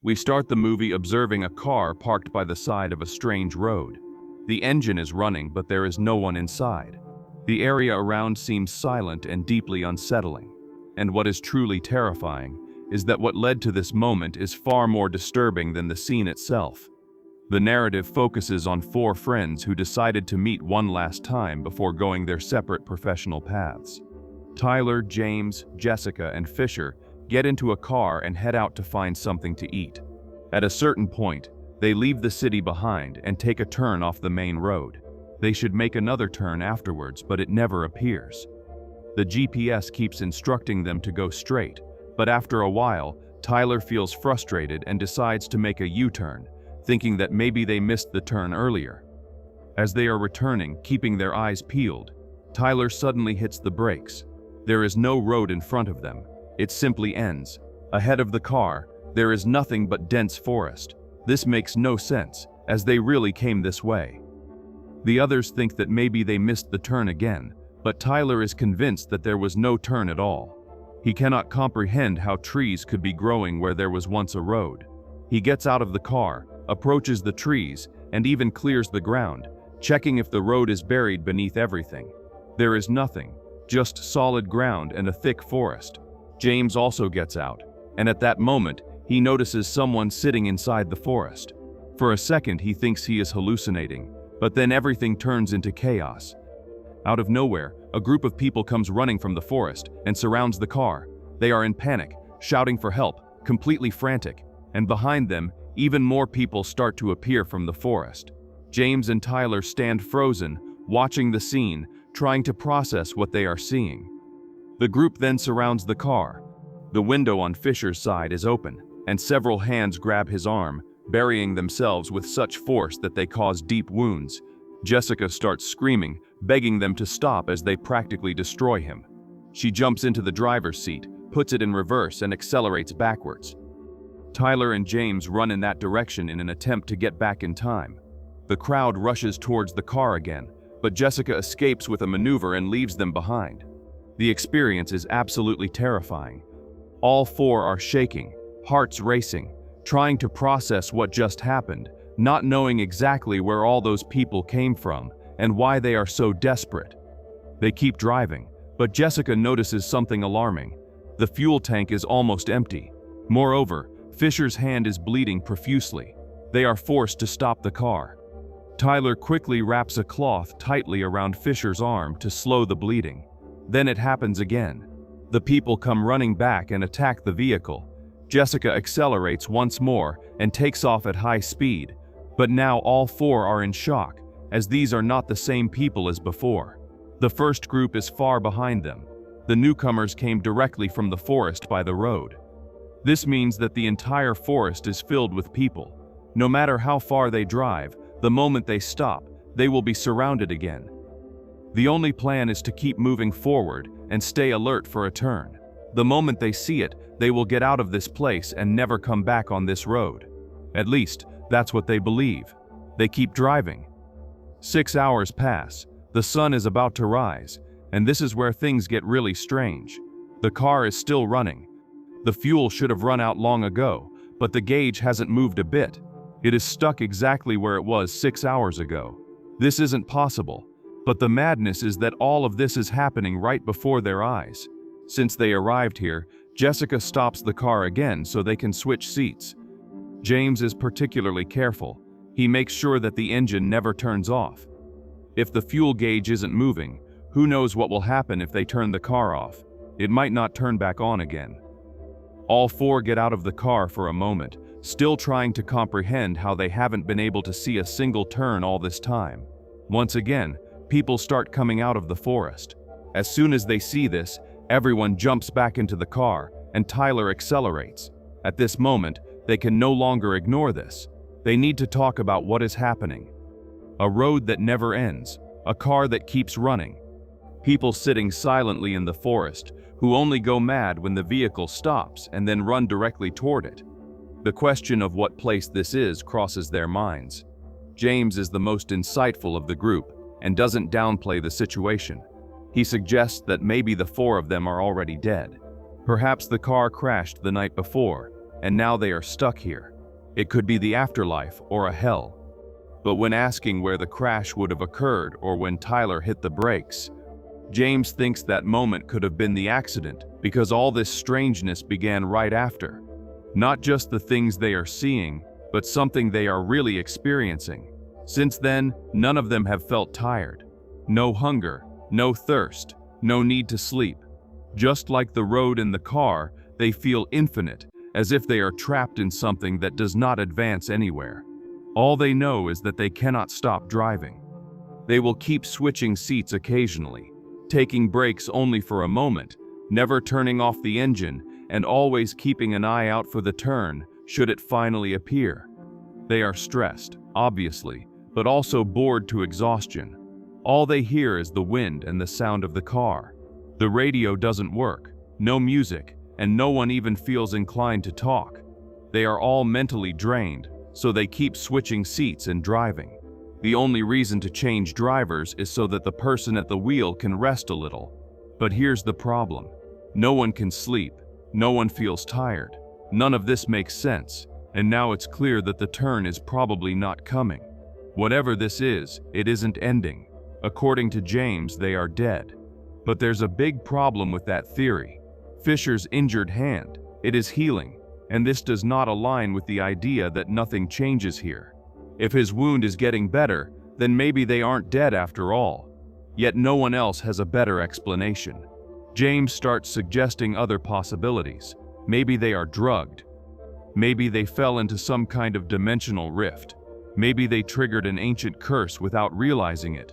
We start the movie observing a car parked by the side of a strange road. The engine is running, but there is no one inside. The area around seems silent and deeply unsettling. And what is truly terrifying is that what led to this moment is far more disturbing than the scene itself. The narrative focuses on four friends who decided to meet one last time before going their separate professional paths. Tyler, James, Jessica, and Fisher get into a car and head out to find something to eat. At a certain point, they leave the city behind and take a turn off the main road. They should make another turn afterwards, but it never appears. The GPS keeps instructing them to go straight, but after a while, Tyler feels frustrated and decides to make a U-turn, thinking that maybe they missed the turn earlier. As they are returning, keeping their eyes peeled, Tyler suddenly hits the brakes. There is no road in front of them. It simply ends. Ahead of the car, there is nothing but dense forest. This makes no sense, as they really came this way. The others think that maybe they missed the turn again, but Tyler is convinced that there was no turn at all. He cannot comprehend how trees could be growing where there was once a road. He gets out of the car, approaches the trees, and even clears the ground, checking if the road is buried beneath everything. There is nothing, just solid ground and a thick forest. James also gets out, and at that moment, he notices someone sitting inside the forest. For a second, he thinks he is hallucinating, but then everything turns into chaos. Out of nowhere, a group of people comes running from the forest and surrounds the car. They are in panic, shouting for help, completely frantic, and behind them, even more people start to appear from the forest. James and Tyler stand frozen, watching the scene, trying to process what they are seeing. The group then surrounds the car. The window on Fisher's side is open, and several hands grab his arm, burying themselves with such force that they cause deep wounds. Jessica starts screaming, begging them to stop as they practically destroy him. She jumps into the driver's seat, puts it in reverse, and accelerates backwards. Tyler and James run in that direction in an attempt to get back in time. The crowd rushes towards the car again, but Jessica escapes with a maneuver and leaves them behind. The experience is absolutely terrifying. All four are shaking, hearts racing, trying to process what just happened, not knowing exactly where all those people came from and why they are so desperate. They keep driving, but Jessica notices something alarming. The fuel tank is almost empty. Moreover, Fisher's hand is bleeding profusely. They are forced to stop the car. Tyler quickly wraps a cloth tightly around Fisher's arm to slow the bleeding. Then it happens again. The people come running back and attack the vehicle. Jessica accelerates once more and takes off at high speed, but now all four are in shock, as these are not the same people as before. The first group is far behind them. The newcomers came directly from the forest by the road. This means that the entire forest is filled with people. No matter how far they drive, the moment they stop, they will be surrounded again. The only plan is to keep moving forward and stay alert for a turn. The moment they see it, they will get out of this place and never come back on this road. At least, that's what they believe. They keep driving. 6 hours pass. The sun is about to rise, and this is where things get really strange. The car is still running. The fuel should have run out long ago, but the gauge hasn't moved a bit. It is stuck exactly where it was 6 hours ago. This isn't possible. But the madness is that all of this is happening right before their eyes. Since they arrived here, Jessica stops the car again so they can switch seats. James is particularly careful. He makes sure that the engine never turns off. If the fuel gauge isn't moving, who knows what will happen if they turn the car off? It might not turn back on again. All four get out of the car for a moment, still trying to comprehend how they haven't been able to see a single turn all this time. Once again, people start coming out of the forest. As soon as they see this, everyone jumps back into the car, and Tyler accelerates. At this moment, they can no longer ignore this. They need to talk about what is happening. A road that never ends, a car that keeps running. People sitting silently in the forest, who only go mad when the vehicle stops and then run directly toward it. The question of what place this is crosses their minds. James is the most insightful of the group and doesn't downplay the situation. He suggests that maybe the four of them are already dead. Perhaps the car crashed the night before, and now they are stuck here. It could be the afterlife or a hell. But when asking where the crash would have occurred or when Tyler hit the brakes, James thinks that moment could have been the accident because all this strangeness began right after. Not just the things they are seeing, but something they are really experiencing. Since then, none of them have felt tired. No hunger, no thirst, no need to sleep. Just like the road and the car, they feel infinite, as if they are trapped in something that does not advance anywhere. All they know is that they cannot stop driving. They will keep switching seats occasionally, taking breaks only for a moment, never turning off the engine, and always keeping an eye out for the turn should it finally appear. They are stressed, obviously, but also bored to exhaustion. All they hear is the wind and the sound of the car. The radio doesn't work, no music, and no one even feels inclined to talk. They are all mentally drained, so they keep switching seats and driving. The only reason to change drivers is so that the person at the wheel can rest a little. But here's the problem. No one can sleep. No one feels tired. None of this makes sense, and now it's clear that the turn is probably not coming. Whatever this is, it isn't ending. According to James, they are dead. But there's a big problem with that theory. Fisher's injured hand, it is healing, and this does not align with the idea that nothing changes here. If his wound is getting better, then maybe they aren't dead after all. Yet no one else has a better explanation. James starts suggesting other possibilities. Maybe they are drugged. Maybe they fell into some kind of dimensional rift. Maybe they triggered an ancient curse without realizing it.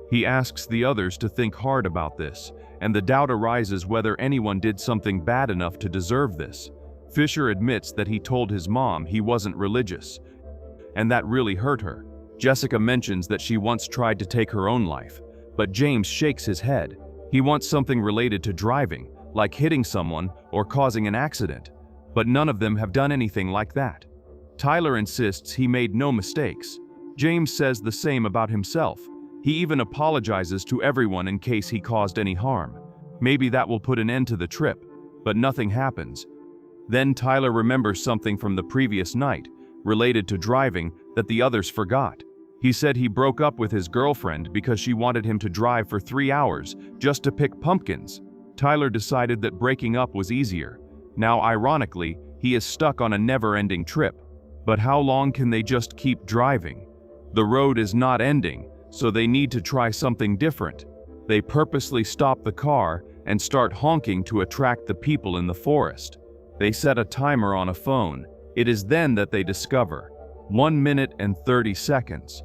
He asks the others to think hard about this, and the doubt arises whether anyone did something bad enough to deserve this. Fisher admits that he told his mom he wasn't religious, and that really hurt her. Jessica mentions that she once tried to take her own life, but James shakes his head. He wants something related to driving, like hitting someone or causing an accident, but none of them have done anything like that. Tyler insists he made no mistakes. James says the same about himself. He even apologizes to everyone in case he caused any harm. Maybe that will put an end to the trip, but nothing happens. Then Tyler remembers something from the previous night, related to driving, that the others forgot. He said he broke up with his girlfriend because she wanted him to drive for 3 hours just to pick pumpkins. Tyler decided that breaking up was easier. Now, ironically, he is stuck on a never-ending trip. But how long can they just keep driving? The road is not ending, so they need to try something different. They purposely stop the car and start honking to attract the people in the forest. They set a timer on a phone. It is then that they discover 1 minute and 30 seconds.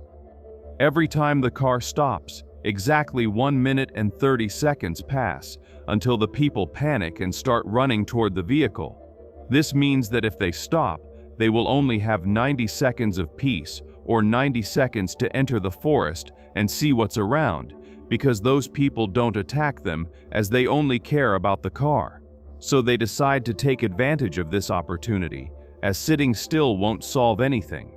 Every time the car stops, exactly 1 minute and 30 seconds pass until the people panic and start running toward the vehicle. This means that if they stop, they will only have 90 seconds of peace or 90 seconds to enter the forest and see what's around, because those people don't attack them as they only care about the car. So they decide to take advantage of this opportunity, as sitting still won't solve anything.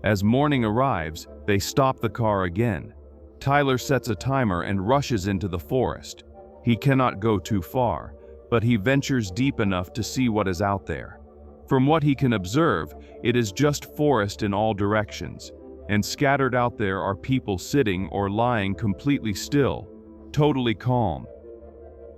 As morning arrives, they stop the car again. Tyler sets a timer and rushes into the forest. He cannot go too far, but he ventures deep enough to see what is out there. From what he can observe, it is just forest in all directions, and scattered out there are people sitting or lying completely still, totally calm.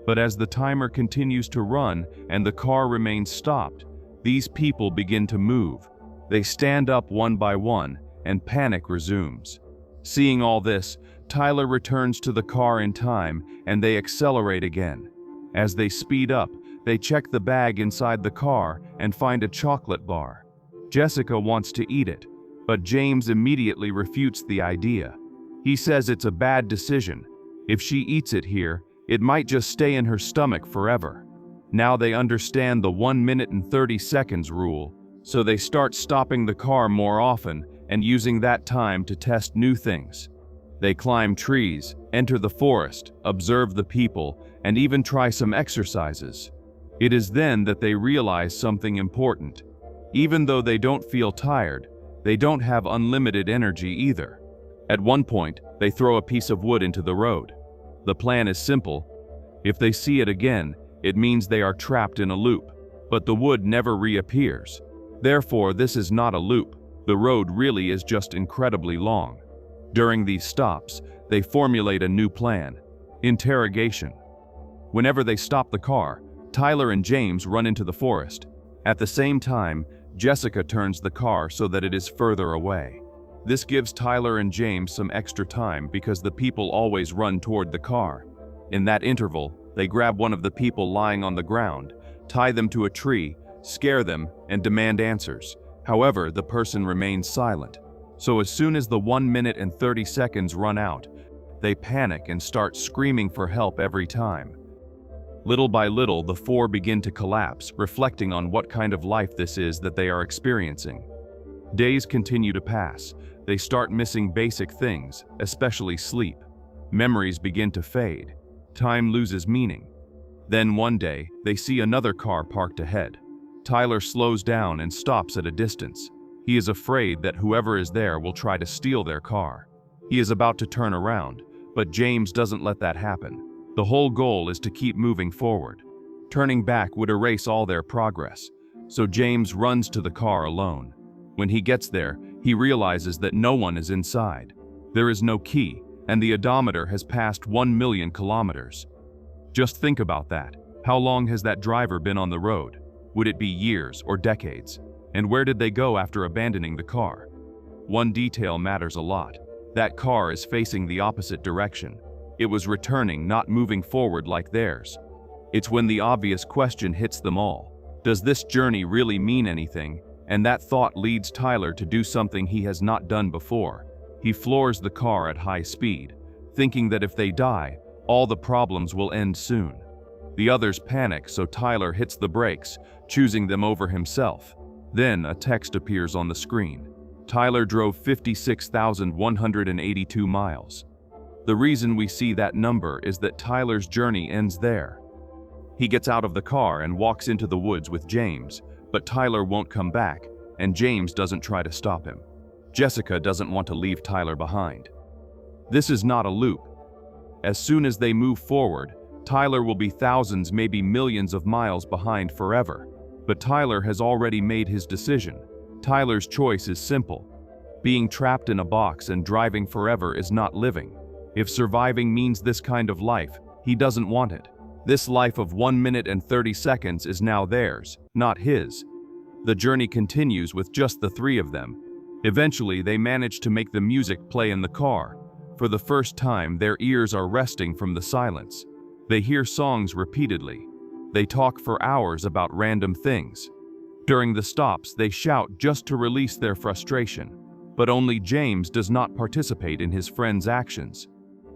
But as the timer continues to run and the car remains stopped, these people begin to move. They stand up one by one, and panic resumes. Seeing all this, Tyler returns to the car in time, and they accelerate again. As they speed up, they check the bag inside the car and find a chocolate bar. Jessica wants to eat it, but James immediately refutes the idea. He says it's a bad decision. If she eats it here, it might just stay in her stomach forever. Now they understand the 1 minute and 30 seconds rule, so they start stopping the car more often and using that time to test new things. They climb trees, enter the forest, observe the people, and even try some exercises. It is then that they realize something important. Even though they don't feel tired, they don't have unlimited energy either. At one point, they throw a piece of wood into the road. The plan is simple. If they see it again, it means they are trapped in a loop, but the wood never reappears. Therefore, this is not a loop. The road really is just incredibly long. During these stops, they formulate a new plan: interrogation. Whenever they stop the car, Tyler and James run into the forest. At the same time, Jessica turns the car so that it is further away. This gives Tyler and James some extra time because the people always run toward the car. In that interval, they grab one of the people lying on the ground, tie them to a tree, scare them, and demand answers. However, the person remains silent. So as soon as the 1 minute and 30 seconds run out, they panic and start screaming for help every time. Little by little, the four begin to collapse, reflecting on what kind of life this is that they are experiencing. Days continue to pass. They start missing basic things, especially sleep. Memories begin to fade. Time loses meaning. Then one day, they see another car parked ahead. Tyler slows down and stops at a distance. He is afraid that whoever is there will try to steal their car. He is about to turn around, but James doesn't let that happen. The whole goal is to keep moving forward. Turning back would erase all their progress, so James runs to the car alone. When he gets there, he realizes that no one is inside. There is no key, and the odometer has passed 1 million kilometers. Just think about that. How long has that driver been on the road? Would it be years or decades? And where did they go after abandoning the car? One detail matters a lot. That car is facing the opposite direction. It was returning, not moving forward like theirs. It's when the obvious question hits them all. Does this journey really mean anything? And that thought leads Tyler to do something he has not done before. He floors the car at high speed, thinking that if they die, all the problems will end soon. The others panic, so Tyler hits the brakes, choosing them over himself. Then a text appears on the screen. Tyler drove 56,182 miles. The reason we see that number is that Tyler's journey ends there. He gets out of the car and walks into the woods with James, but Tyler won't come back, and James doesn't try to stop him. Jessica doesn't want to leave Tyler behind. This is not a loop. As soon as they move forward, Tyler will be thousands, maybe millions of miles behind forever. But Tyler has already made his decision. Tyler's choice is simple. Being trapped in a box and driving forever is not living. If surviving means this kind of life, he doesn't want it. This life of 1 minute and 30 seconds is now theirs, not his. The journey continues with just the three of them. Eventually, they manage to make the music play in the car. For the first time, their ears are resting from the silence. They hear songs repeatedly. They talk for hours about random things. During the stops, they shout just to release their frustration. But only James does not participate in his friend's actions.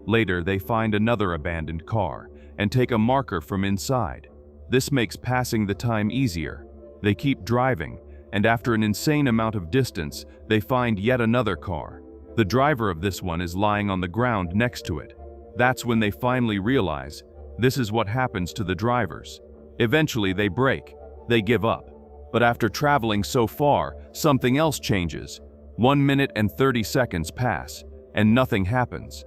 Later, they find another abandoned car and take a marker from inside. This makes passing the time easier. They keep driving, and after an insane amount of distance, they find yet another car. The driver of this one is lying on the ground next to it. That's when they finally realize this is what happens to the drivers. Eventually, they break. They give up. But after traveling so far, something else changes. 1 minute and 30 seconds pass, and nothing happens.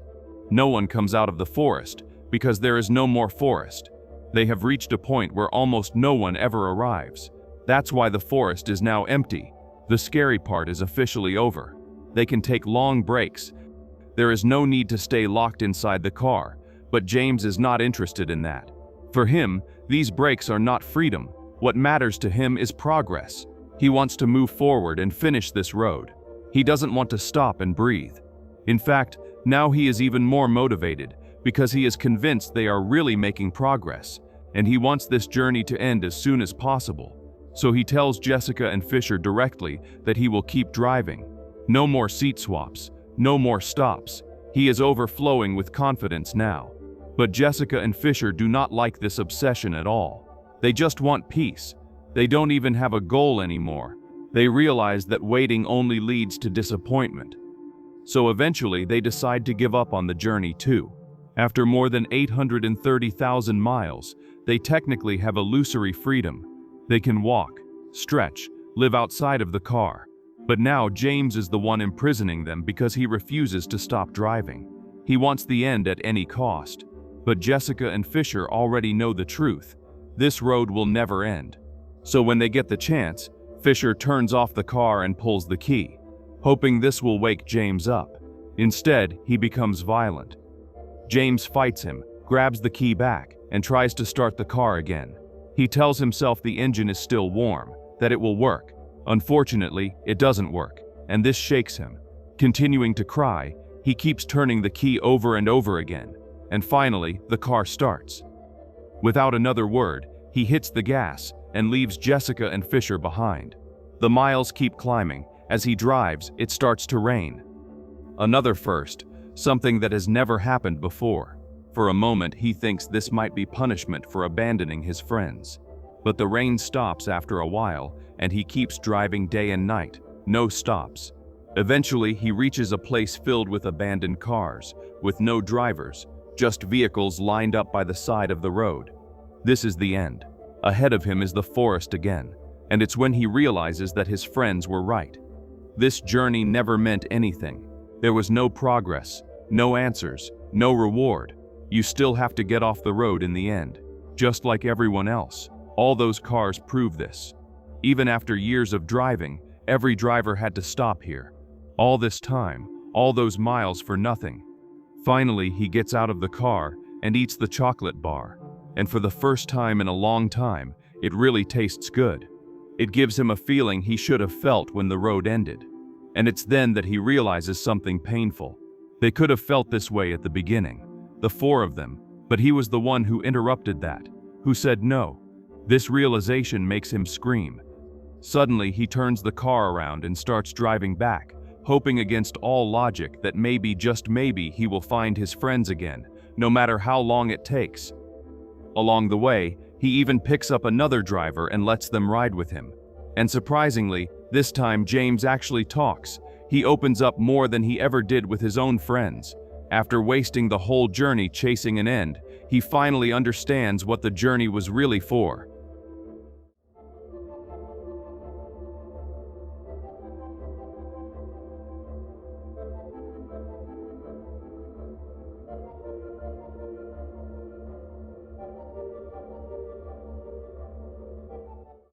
No one comes out of the forest, because there is no more forest. They have reached a point where almost no one ever arrives. That's why the forest is now empty. The scary part is officially over. They can take long breaks. There is no need to stay locked inside the car, but James is not interested in that. For him, these breaks are not freedom. What matters to him is progress. He wants to move forward and finish this road. He doesn't want to stop and breathe. In fact, now he is even more motivated because he is convinced they are really making progress, and he wants this journey to end as soon as possible. So he tells Jessica and Fisher directly that he will keep driving. No more seat swaps, no more stops. He is overflowing with confidence now. But Jessica and Fisher do not like this obsession at all. They just want peace. They don't even have a goal anymore. They realize that waiting only leads to disappointment. So eventually they decide to give up on the journey too. After more than 830,000 miles, they technically have illusory freedom. They can walk, stretch, live outside of the car. But now James is the one imprisoning them because he refuses to stop driving. He wants the end at any cost. But Jessica and Fisher already know the truth. This road will never end. So when they get the chance, Fisher turns off the car and pulls the key, hoping this will wake James up. Instead, he becomes violent. James fights him, grabs the key back, and tries to start the car again. He tells himself the engine is still warm, that it will work. Unfortunately, it doesn't work, and this shakes him. Continuing to cry, he keeps turning the key over and over again, and finally, the car starts. Without another word, he hits the gas and leaves Jessica and Fisher behind. The miles keep climbing. As he drives, it starts to rain. Another first, something that has never happened before. For a moment, he thinks this might be punishment for abandoning his friends. But the rain stops after a while, and he keeps driving day and night, no stops. Eventually, he reaches a place filled with abandoned cars, with no drivers, just vehicles lined up by the side of the road. This is the end. Ahead of him is the forest again, and it's when he realizes that his friends were right. This journey never meant anything. There was no progress, no answers, no reward. You still have to get off the road in the end, just like everyone else. All those cars prove this. Even after years of driving, every driver had to stop here. All this time, all those miles for nothing. Finally, he gets out of the car and eats the chocolate bar. And for the first time in a long time, it really tastes good. It gives him a feeling he should have felt when the road ended. And it's then that he realizes something painful. They could have felt this way at the beginning, the four of them, but he was the one who interrupted that, who said no. This realization makes him scream. Suddenly, he turns the car around and starts driving back, hoping against all logic that maybe, just maybe, he will find his friends again, no matter how long it takes. Along the way, he even picks up another driver and lets them ride with him. And surprisingly, this time James actually talks. He opens up more than he ever did with his own friends. After wasting the whole journey chasing an end, he finally understands what the journey was really for.